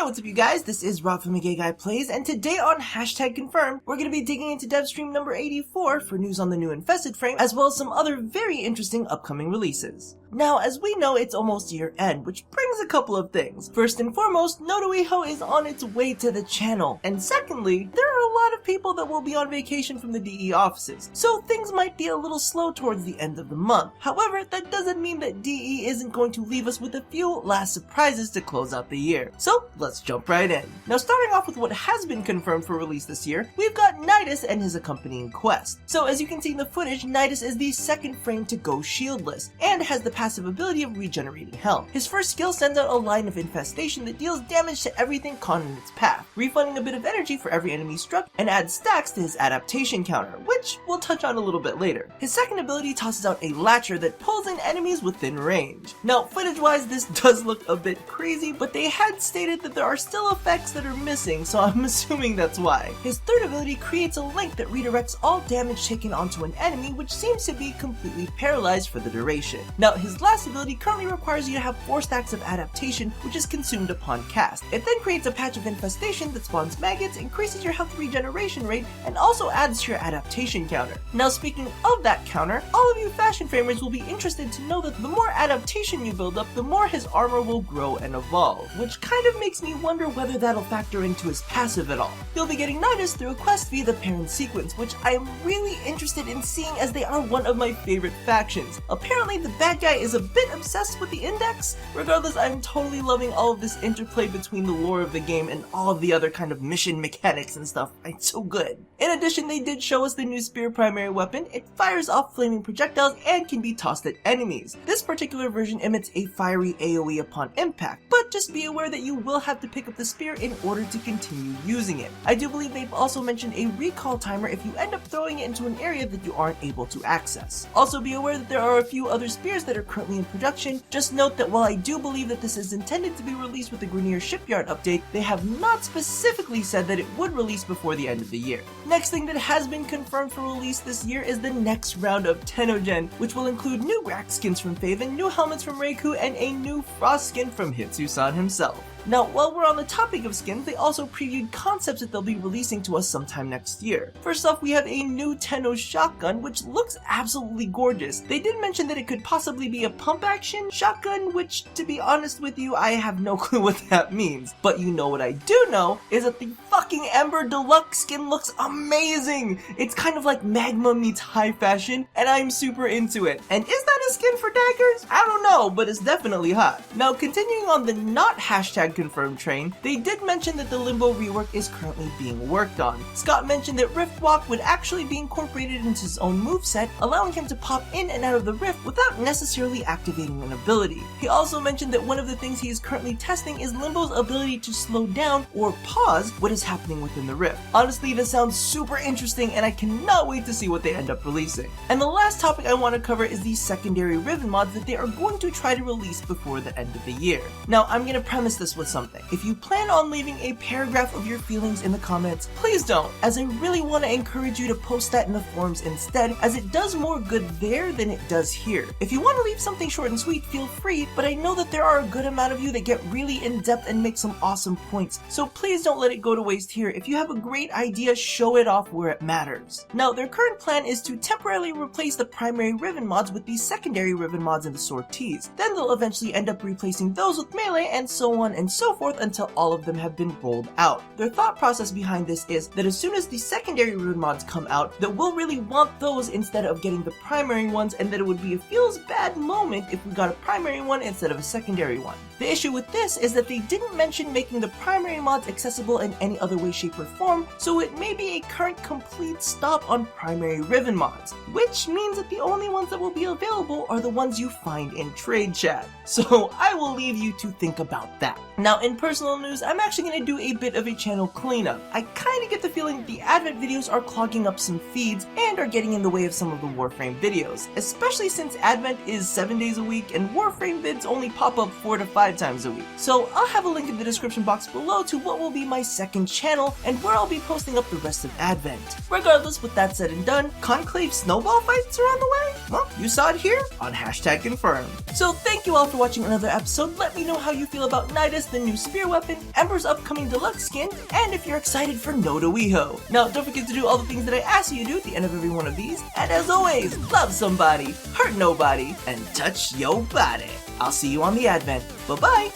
Hey, what's up you guys? This is Rob from Plays, and today on Hashtag Confirmed, we're going to be digging into dev stream number 84 for news on the new Infested frame, as well as some other very interesting upcoming releases. Now, as we know, it's almost year end, which brings a couple of things. First and foremost, Nodoiho is on its way to the channel. And secondly, there are a lot of people that will be on vacation from the DE offices, so things might be a little slow towards the end of the month. However, that doesn't mean that DE isn't going to leave us with a few last surprises to close out the year. So, let's jump right in. Now, starting off with what has been confirmed for release this year, we've got Nidus and his accompanying quest. So, as you can see in the footage, Nidus is the second frame to go shieldless, and has the passive ability of regenerating health. His first skill sends out a line of infestation that deals damage to everything caught in its path, refunding a bit of energy for every enemy struck, and adds stacks to his adaptation counter, which we'll touch on a little bit later. His second ability tosses out a latcher that pulls in enemies within range. Now, footage-wise, this does look a bit crazy, but they had stated that there are still effects that are missing, so I'm assuming that's why. His third ability creates a link that redirects all damage taken onto an enemy, which seems to be completely paralyzed for the duration. Now, his last ability currently requires you to have 4 stacks of adaptation, which is consumed upon cast. It then creates a patch of infestation that spawns maggots, increases your health regeneration rate, and also adds to your adaptation counter. Now, speaking of that counter, all of you fashion framers will be interested to know that the more adaptation you build up, the more his armor will grow and evolve, which kind of makes me wonder whether that'll factor into his passive at all. You'll be getting Nidus through a quest via the parent sequence, which I am really interested in seeing as they are one of my favorite factions. Apparently the bad guy is a bit obsessed with the index. Regardless, I'm totally loving all of this interplay between the lore of the game and all of the other kind of mission mechanics and stuff. It's so good. In addition, they did show us the new spear primary weapon. It fires off flaming projectiles and can be tossed at enemies. This particular version emits a fiery AoE upon impact, but just be aware that you will have to pick up the spear in order to continue using it. I do believe they've also mentioned a recall timer if you end up throwing it into an area that you aren't able to access. Also be aware that there are a few other spears that are currently in production. Just note that while I do believe that this is intended to be released with the Grenier Shipyard update, they have not specifically said that it would release before the end of the year. Next thing that has been confirmed for release this year is the next round of Tennogen, which will include new Grax skins from Faven, new helmets from Reiku, and a new Frost skin from Hitsu-san himself. Now, while we're on the topic of skins, they also previewed concepts that they'll be releasing to us sometime next year. First off, we have a new Tendos shotgun, which looks absolutely gorgeous. They did mention that it could possibly be a pump action shotgun, which, to be honest with you, I have no clue what that means. But you know what I do know is that the fucking Ember deluxe skin looks amazing! It's kind of like Magma meets high fashion, and I'm super into it. And is that a skin for daggers? I don't know, but it's definitely hot. Now, continuing on the not hashtag confirmed train, they did mention that the Limbo rework is currently being worked on. Scott mentioned that Rift Walk would actually be incorporated into his own moveset, allowing him to pop in and out of the rift without necessarily activating an ability. He also mentioned that one of the things he is currently testing is Limbo's ability to slow down or pause what is happening within the rift. Honestly, this sounds super interesting and I cannot wait to see what they end up releasing. And the last topic I want to cover is the Secondary Riven mods that they are going to try to release before the end of the year. Now, I'm going to premise this with something. If you plan on leaving a paragraph of your feelings in the comments, please don't, as I really want to encourage you to post that in the forums instead, as it does more good there than it does here. If you want to leave something short and sweet, feel free, but I know that there are a good amount of you that get really in-depth and make some awesome points, so please don't let it go to waste here. If you have a great idea, show it off where it matters. Now, their current plan is to temporarily replace the primary Riven mods with the secondary Riven mods and the sorties. Then they'll eventually end up replacing those with melee and so on and so forth until all of them have been rolled out. Their thought process behind this is that as soon as the secondary Riven mods come out, that we'll really want those instead of getting the primary ones, and that it would be a feels bad moment if we got a primary one instead of a secondary one. The issue with this is that they didn't mention making the primary mods accessible in any other way, shape, or form, so it may be a current complete stop on primary Riven mods, which means that the only ones that will be available are the ones you find in trade chat. So I will leave you to think about that. Now, in personal news, I'm actually going to do a bit of a channel cleanup. I kind of get the feeling that the Advent videos are clogging up some feeds and are getting in the way of some of the Warframe videos, especially since Advent is 7 days a week and Warframe vids only pop up 4 to 5 times a week. So I'll have a link in the description box below to what will be my second channel and where I'll be posting up the rest of Advent. Regardless, with that said and done, Conclave snowball fights are on the way? Well, you saw it here on Hashtag Confirmed. So thank you all for watching another episode. Let me know how you feel about Nidus the new spear weapon, Ember's upcoming deluxe skin, and if you're excited for No to Weho. Now, don't forget to do all the things that I ask you to do at the end of every one of these, and as always, love somebody, hurt nobody, and touch your body. I'll see you on the advent. Bye-bye!